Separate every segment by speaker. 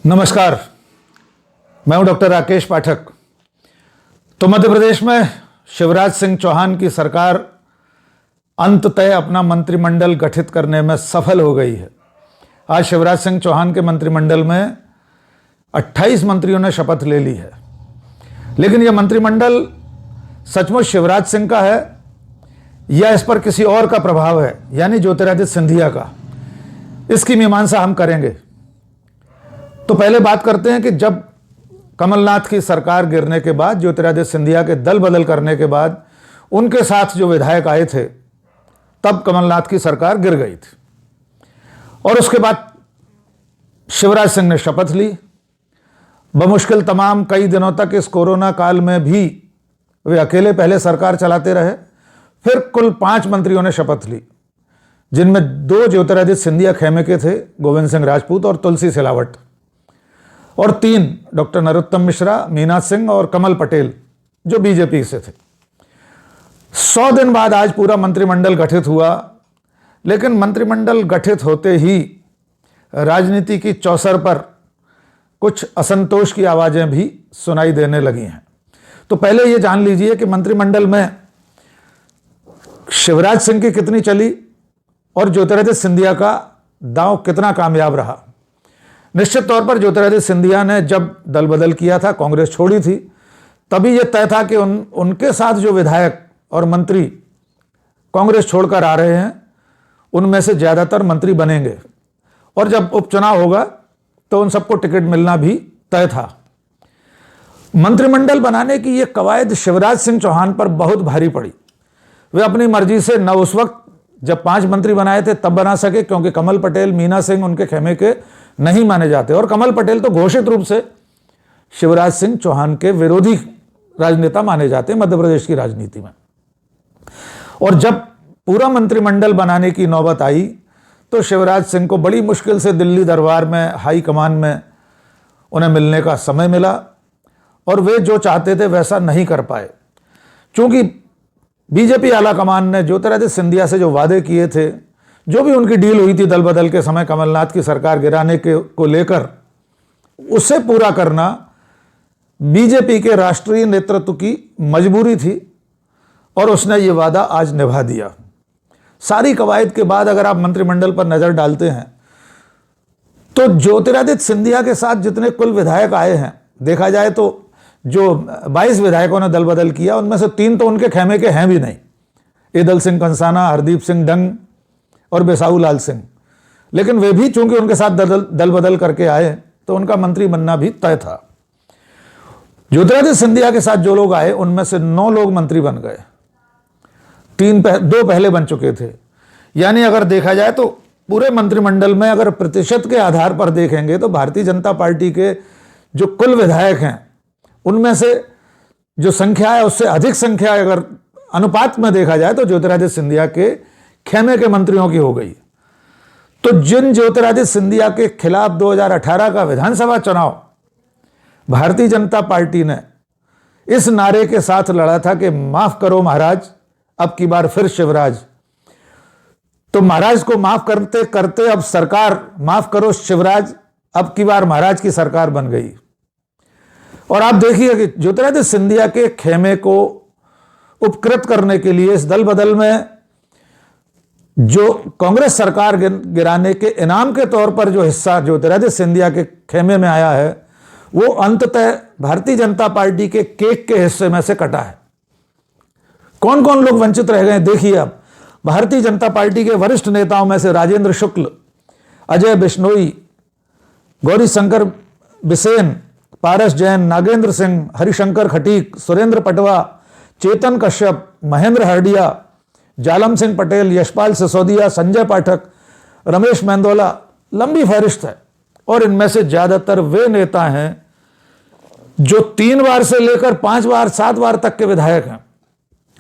Speaker 1: नमस्कार, मैं हूं डॉक्टर राकेश पाठक। तो मध्य प्रदेश में शिवराज सिंह चौहान की सरकार अंततः अपना मंत्रिमंडल गठित करने में सफल हो गई है। आज शिवराज सिंह चौहान के मंत्रिमंडल में 28 मंत्रियों ने शपथ ले ली है। लेकिन यह मंत्रिमंडल सचमुच शिवराज सिंह का है या इस पर किसी और का प्रभाव है, यानी ज्योतिरादित्य सिंधिया का, इसकी मीमांसा हम करेंगे। तो पहले बात करते हैं कि जब कमलनाथ की सरकार गिरने के बाद, ज्योतिरादित्य सिंधिया के दल बदल करने के बाद उनके साथ जो विधायक आए थे, तब कमलनाथ की सरकार गिर गई थी। और उसके बाद शिवराज सिंह ने शपथ ली। बमुश्किल तमाम कई दिनों तक इस कोरोना काल में भी वे अकेले पहले सरकार चलाते रहे। फिर कुल 5 मंत्रियों ने शपथ ली, जिनमें 2 ज्योतिरादित्य सिंधिया खेमे के थे, गोविंद सिंह राजपूत और तुलसी सिलावट, और 3 डॉक्टर नरोत्तम मिश्रा, मीना सिंह और कमल पटेल, जो बीजेपी से थे। 100 दिन बाद आज पूरा मंत्रिमंडल गठित हुआ। लेकिन मंत्रिमंडल गठित होते ही राजनीति की चौसर पर कुछ असंतोष की आवाजें भी सुनाई देने लगी हैं। तो पहले ये जान लीजिए कि मंत्रिमंडल में शिवराज सिंह की कितनी चली और ज्योतिरादित्य सिंधिया का दांव कितना कामयाब रहा। निश्चित तौर पर ज्योतिरादित्य सिंधिया ने जब दल बदल किया था, कांग्रेस छोड़ी थी, तभी यह तय था कि उनके साथ जो विधायक और मंत्री कांग्रेस छोड़कर आ रहे हैं, उनमें से ज़्यादातर मंत्री बनेंगे और जब उपचुनाव होगा तो उन सबको टिकट मिलना भी तय था। मंत्रिमंडल बनाने की यह कवायद शिवराज सिंह चौहान पर बहुत भारी पड़ी। वे अपनी मर्जी से न उस वक्त जब 5 मंत्री बनाए थे तब बना सके, क्योंकि कमल पटेल, मीना सिंह उनके खेमे के नहीं माने जाते, और कमल पटेल तो घोषित रूप से शिवराज सिंह चौहान के विरोधी राजनेता माने जाते हैं मध्य प्रदेश की राजनीति में। और जब पूरा मंत्रिमंडल बनाने की नौबत आई तो शिवराज सिंह को बड़ी मुश्किल से दिल्ली दरबार में, हाई कमान में उन्हें मिलने का समय मिला और वे जो चाहते थे वैसा नहीं कर पाए। चूंकि बीजेपी आला कमान ने ज्योतिरादित्य सिंधिया से जो वादे किए थे, जो भी उनकी डील हुई थी दल बदल के समय कमलनाथ की सरकार गिराने को लेकर, उसे पूरा करना बीजेपी के राष्ट्रीय नेतृत्व की मजबूरी थी और उसने ये वादा आज निभा दिया। सारी कवायद के बाद अगर आप मंत्रिमंडल पर नजर डालते हैं तो ज्योतिरादित्य सिंधिया के साथ जितने कुल विधायक आए हैं, देखा जाए तो जो 22 विधायकों ने दल बदल किया, उनमें से 3 तो उनके खेमे के हैं भी नहीं, ईदल सिंह कंसाना, हरदीप सिंह डंग और बेसाऊ लाल सिंह। लेकिन वे भी चूंकि उनके साथ दल बदल करके आए तो उनका मंत्री बनना भी तय था। ज्योतिरादित्य सिंधिया के साथ जो लोग आए उनमें से 9 लोग मंत्री बन गए, 2 पहले बन चुके थे। यानी अगर देखा जाए तो पूरे मंत्रिमंडल में अगर प्रतिशत के आधार पर देखेंगे तो भारतीय जनता पार्टी के जो कुल विधायक हैं उनमें से जो संख्या है उससे अधिक संख्या अगर अनुपात में देखा जाए तो ज्योतिरादित्य सिंधिया के खेमे के मंत्रियों की हो गई। तो जिन ज्योतिरादित्य सिंधिया के खिलाफ 2018 का विधानसभा चुनाव भारतीय जनता पार्टी ने इस नारे के साथ लड़ा था कि माफ करो महाराज, अब की बार फिर शिवराज, तो महाराज को माफ करते करते अब सरकार माफ करो शिवराज, अब की बार महाराज की सरकार बन गई। और आप देखिए कि ज्योतिरादित्य सिंधिया के खेमे को उपकृत करने के लिए इस दल बदल में जो कांग्रेस सरकार गिराने के इनाम के तौर पर जो हिस्सा ज्योतिरादित्य सिंधिया के खेमे में आया है, वो अंततः भारतीय जनता पार्टी के केक के हिस्से में से कटा है। कौन कौन लोग वंचित रह गए देखिए। अब भारतीय जनता पार्टी के वरिष्ठ नेताओं में से राजेंद्र शुक्ल, अजय बिश्नोई, गौरीशंकर बिसेन, पारस जैन, नागेंद्र सिंह, हरिशंकर खटीक, सुरेंद्र पटवा, चेतन कश्यप, महेंद्र हरडिया, जालम सिंह पटेल, यशपाल सिसोदिया, संजय पाठक, रमेश मेंदोला, लंबी फहरिस्त है। और इनमें से ज्यादातर वे नेता हैं जो 3 बार से लेकर 5 बार 7 बार तक के विधायक हैं।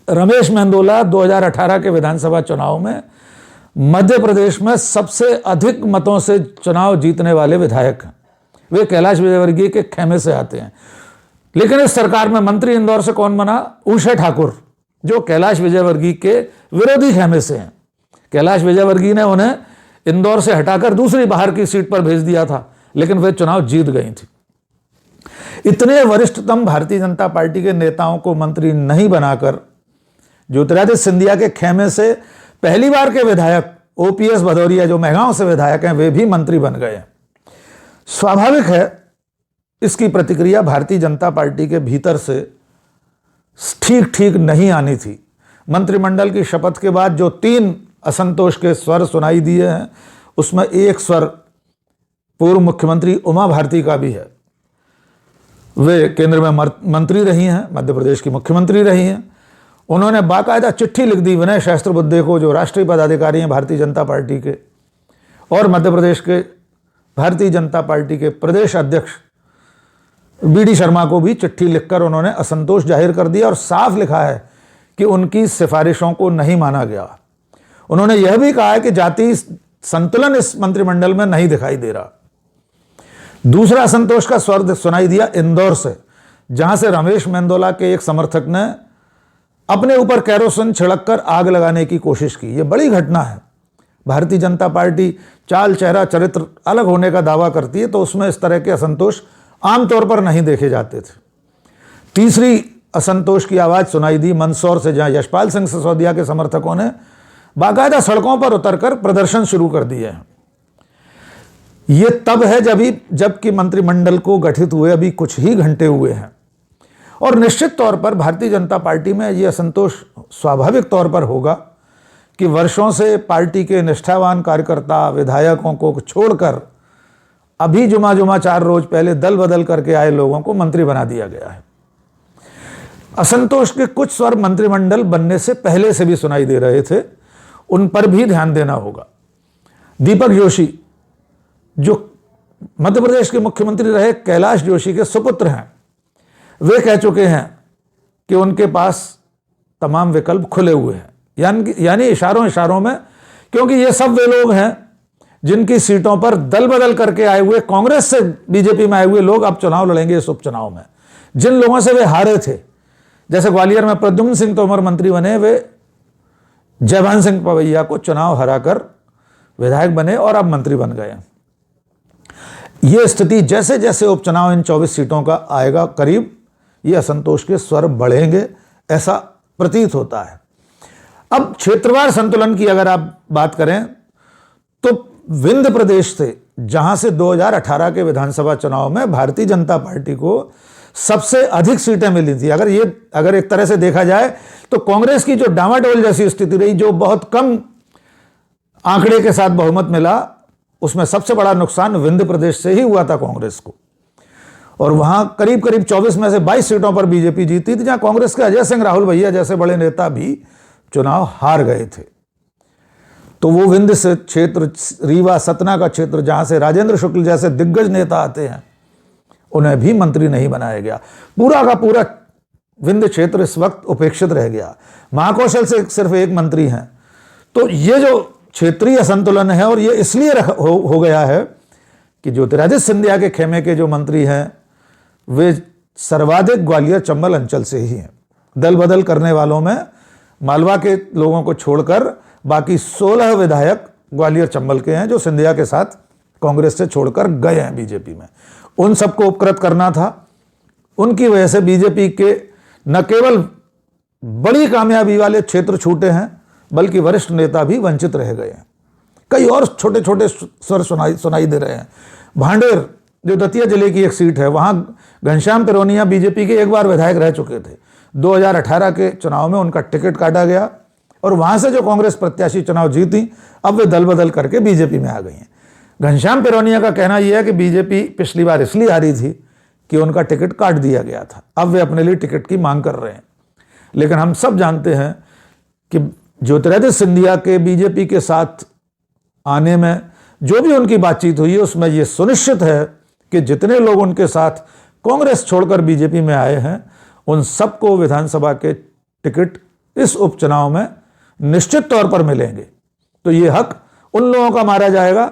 Speaker 1: रमेश मेंदोला 2018 के विधानसभा चुनाव में मध्य प्रदेश में सबसे अधिक मतों से चुनाव जीतने वाले विधायक हैं। वे कैलाश विजयवर्गीय के खेमे से आते हैं। लेकिन इस सरकार में मंत्री इंदौर से कौन बना? उषा ठाकुर, जो कैलाश विजयवर्गीय के विरोधी खेमे से हैं। कैलाश विजयवर्गीय ने उन्हें इंदौर से हटाकर दूसरी बाहर की सीट पर भेज दिया था। लेकिन वे चुनाव जीत गई थी। इतने वरिष्ठतम भारतीय जनता पार्टी के नेताओं को मंत्री नहीं बनाकर ज्योतिरादित्य सिंधिया के खेमे से पहली बार के विधायक ओपीएस भदौरिया, जो मेहगांव से विधायक हैं, वे भी मंत्री बन गए। स्वाभाविक है इसकी प्रतिक्रिया भारतीय जनता पार्टी के भीतर से ठीक नहीं आनी थी। मंत्रिमंडल की शपथ के बाद जो 3 असंतोष के स्वर सुनाई दिए हैं, उसमें एक स्वर पूर्व मुख्यमंत्री उमा भारती का भी है। वे केंद्र में मंत्री रही हैं, मध्य प्रदेश की मुख्यमंत्री रही हैं। उन्होंने बाकायदा चिट्ठी लिख दी विनय सहस्त्रबुद्धे को, जो राष्ट्रीय पदाधिकारी हैं भारतीय जनता पार्टी के, और मध्य प्रदेश के भारतीय जनता पार्टी के प्रदेश अध्यक्ष बीडी शर्मा को भी चिट्ठी लिखकर उन्होंने असंतोष जाहिर कर दिया और साफ लिखा है कि उनकी सिफारिशों को नहीं माना गया। उन्होंने यह भी कहा है कि जातीय संतुलन इस मंत्रिमंडल में नहीं दिखाई दे रहा। दूसरा असंतोष का स्वर सुनाई दिया इंदौर से, जहां से रमेश मेंदोला के एक समर्थक ने अपने ऊपर कैरोसिन छिड़ककर आग लगाने की कोशिश की। यह बड़ी घटना है। भारतीय जनता पार्टी चाल, चेहरा, चरित्र अलग होने का दावा करती है, तो उसमें इस तरह के असंतोष आमतौर पर नहीं देखे जाते थे। तीसरी असंतोष की आवाज सुनाई दी मंदसौर से, जहां यशपाल सिंह सिसोदिया के समर्थकों ने बाकायदा सड़कों पर उतरकर प्रदर्शन शुरू कर दिए हैं। यह तब है जबकि मंत्रिमंडल को गठित हुए अभी कुछ ही घंटे हुए हैं, और निश्चित तौर पर भारतीय जनता पार्टी में यह असंतोष स्वाभाविक तौर पर होगा कि वर्षों से पार्टी के निष्ठावान कार्यकर्ता विधायकों को छोड़कर अभी जुमा 4 रोज पहले दल बदल करके आए लोगों को मंत्री बना दिया गया है। असंतोष के कुछ स्वर मंत्रिमंडल बनने से पहले से भी सुनाई दे रहे थे, उन पर भी ध्यान देना होगा। दीपक जोशी, जो मध्य प्रदेश के मुख्यमंत्री रहे कैलाश जोशी के सुपुत्र हैं, वे कह चुके हैं कि उनके पास तमाम विकल्प खुले हुए हैं, यानी इशारों में, क्योंकि ये सब वे लोग हैं जिनकी सीटों पर दल बदल करके आए हुए, कांग्रेस से बीजेपी में आए हुए लोग अब चुनाव लड़ेंगे इस उपचुनाव में। जिन लोगों से वे हारे थे, जैसे ग्वालियर में प्रद्युम्न सिंह तोमर मंत्री बने, वे जयभान सिंह पवैया को चुनाव हराकर विधायक बने और अब मंत्री बन गए। यह स्थिति जैसे जैसे उपचुनाव इन 24 सीटों का आएगा करीब, ये असंतोष के स्वर बढ़ेंगे, ऐसा प्रतीत होता है। अब क्षेत्रवार संतुलन की अगर आप बात करें तो विंध्य प्रदेश से, जहां से 2018 के विधानसभा चुनाव में भारतीय जनता पार्टी को सबसे अधिक सीटें मिली थी, अगर एक तरह से देखा जाए तो कांग्रेस की जो डामाडोल जैसी स्थिति रही, जो बहुत कम आंकड़े के साथ बहुमत मिला, उसमें सबसे बड़ा नुकसान विंध्य प्रदेश से ही हुआ था कांग्रेस को। और वहां करीब 24 में से 22 सीटों पर बीजेपी जीती थी, जहां कांग्रेस के अजय सिंह राहुल भैया जैसे बड़े नेता भी चुनाव हार गए थे। तो वो विंध्य से क्षेत्र, रीवा सतना का क्षेत्र, जहां से राजेंद्र शुक्ल जैसे दिग्गज नेता आते हैं, उन्हें भी मंत्री नहीं बनाया गया। पूरा का पूरा विंध्य क्षेत्र इस वक्त उपेक्षित रह गया। महाकौशल से सिर्फ एक मंत्री हैं। तो ये जो क्षेत्रीय असंतुलन है, और ये इसलिए हो गया है कि ज्योतिरादित्य सिंधिया के खेमे के जो मंत्री हैं वे सर्वाधिक ग्वालियर चंबल अंचल से ही हैं। दल बदल करने वालों में मालवा के लोगों को छोड़कर बाकी 16 विधायक ग्वालियर चंबल के हैं, जो सिंधिया के साथ कांग्रेस से छोड़कर गए हैं बीजेपी में। उन सबको उपकृत करना था। उनकी वजह से बीजेपी के न केवल बड़ी कामयाबी वाले क्षेत्र छूटे हैं, बल्कि वरिष्ठ नेता भी वंचित रह गए हैं। कई और छोटे छोटे स्वर सुनाई दे रहे हैं। भांडेर, जो दतिया जिले की एक सीट है, वहां घनश्याम पिरोनिया बीजेपी के एक बार विधायक रह चुके थे। 2018 के चुनाव में उनका टिकट काटा गया और वहां से जो कांग्रेस प्रत्याशी चुनाव जीती, अब वे दल बदल करके बीजेपी में आ गई हैं। घनश्याम पिरोनिया का कहना यह है कि बीजेपी पिछली बार इसलिए हारी थी कि उनका टिकट काट दिया गया था, अब वे अपने लिए टिकट की मांग कर रहे हैं। लेकिन हम सब जानते हैं कि ज्योतिरादित्य सिंधिया के बीजेपी के साथ आने में जो भी उनकी बातचीत हुई है, उसमें यह सुनिश्चित है कि जितने लोग उनके साथ कांग्रेस छोड़कर बीजेपी में आए हैं, उन सबको विधानसभा के टिकट इस उपचुनाव में निश्चित तौर पर मिलेंगे। तो ये हक उन लोगों का मारा जाएगा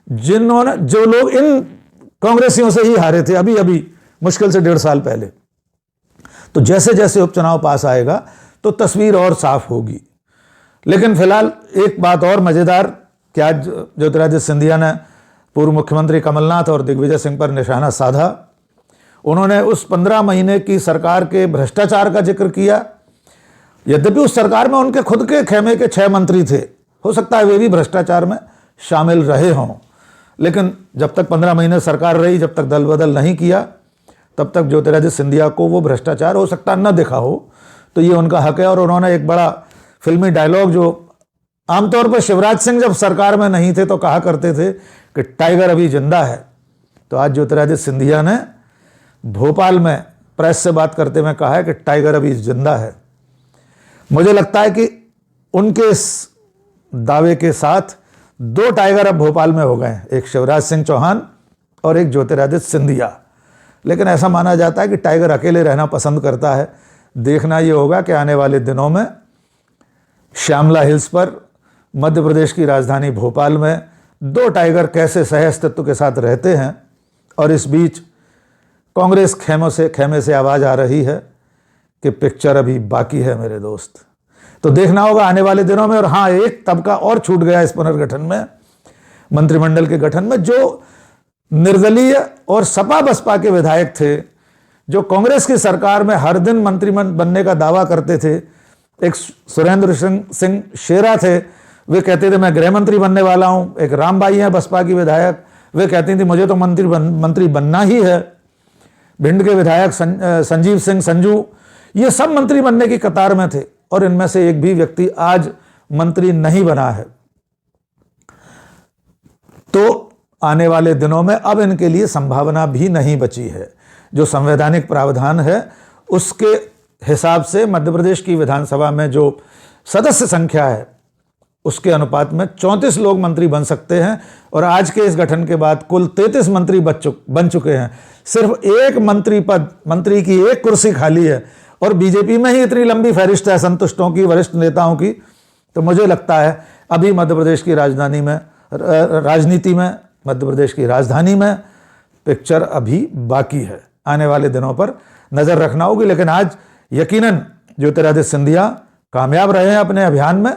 Speaker 1: जो लोग इन कांग्रेसियों से ही हारे थे अभी मुश्किल से 1.5 साल पहले। तो जैसे जैसे उपचुनाव पास आएगा तो तस्वीर और साफ होगी। लेकिन फिलहाल एक बात और मजेदार कि आज ज्योतिरादित्य सिंधिया ने पूर्व मुख्यमंत्री कमलनाथ और दिग्विजय सिंह पर निशाना साधा। उन्होंने उस 15 महीने की सरकार के भ्रष्टाचार का जिक्र किया। यद्यपि उस सरकार में उनके खुद के खेमे के 6 मंत्री थे, हो सकता है वे भी भ्रष्टाचार में शामिल रहे हों, लेकिन जब तक 15 महीने सरकार रही, जब तक दल बदल नहीं किया, तब तक ज्योतिरादित्य सिंधिया को वो भ्रष्टाचार हो सकता न दिखा हो, तो ये उनका हक है। और उन्होंने एक बड़ा फिल्मी डायलॉग, जो आमतौर पर शिवराज सिंह जब सरकार में नहीं थे तो कहा करते थे कि टाइगर अभी जिंदा है, तो आज ज्योतिरादित्य सिंधिया ने भोपाल में प्रेस से बात करते हुए कहा है कि टाइगर अभी जिंदा है। मुझे लगता है कि उनके इस दावे के साथ 2 टाइगर अब भोपाल में हो गए, एक शिवराज सिंह चौहान और एक ज्योतिरादित्य सिंधिया। लेकिन ऐसा माना जाता है कि टाइगर अकेले रहना पसंद करता है। देखना ये होगा कि आने वाले दिनों में श्यामला हिल्स पर मध्य प्रदेश की राजधानी भोपाल में 2 टाइगर कैसे सह अस्तित्व के साथ रहते हैं। और इस बीच कांग्रेस खेमे से आवाज़ आ रही है कि पिक्चर अभी बाकी है मेरे दोस्त। तो देखना होगा आने वाले दिनों में। और हाँ, एक तबका और छूट गया इस पुनर्गठन में, मंत्रिमंडल के गठन में, जो निर्दलीय और सपा बसपा के विधायक थे, जो कांग्रेस की सरकार में हर दिन मंत्री बनने का दावा करते थे। एक सुरेंद्र सिंह शेरा थे, वे कहते थे मैं गृह मंत्री बनने वाला हूं। एक रामबाई हैं बसपा की विधायक, वे कहती थी मुझे तो मंत्री बनना ही है। भिंड के विधायक संजीव सिंह संजू, ये सब मंत्री बनने की कतार में थे, और इनमें से एक भी व्यक्ति आज मंत्री नहीं बना है। तो आने वाले दिनों में अब इनके लिए संभावना भी नहीं बची है। जो संवैधानिक प्रावधान है उसके हिसाब से मध्य प्रदेश की विधानसभा में जो सदस्य संख्या है उसके अनुपात में 34 लोग मंत्री बन सकते हैं, और आज के इस गठन के बाद कुल 33 मंत्री बन चुके हैं। सिर्फ एक मंत्री की एक कुर्सी खाली है, और बीजेपी में ही इतनी लंबी फहरिस्त है असंतुष्टों की, वरिष्ठ नेताओं की। तो मुझे लगता है अभी मध्य प्रदेश की राजनीति में मध्य प्रदेश की राजधानी में पिक्चर अभी बाकी है। आने वाले दिनों पर नजर रखना होगी। लेकिन आज यकीनन ज्योतिरादित्य सिंधिया कामयाब रहे हैं अपने अभियान में,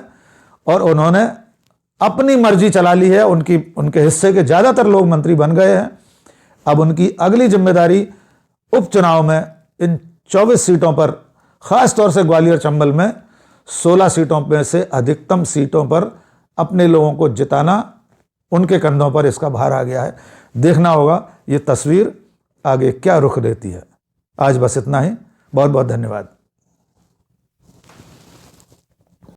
Speaker 1: और उन्होंने अपनी मर्जी चला ली है। उनके हिस्से के ज्यादातर लोग मंत्री बन गए हैं। अब उनकी अगली जिम्मेदारी उपचुनाव में इन 24 सीटों पर, खास तौर से ग्वालियर चंबल में 16 सीटों में से अधिकतम सीटों पर अपने लोगों को जिताना, उनके कंधों पर इसका भार आ गया है। देखना होगा ये तस्वीर आगे क्या रुख लेती है। आज बस इतना ही। बहुत बहुत धन्यवाद।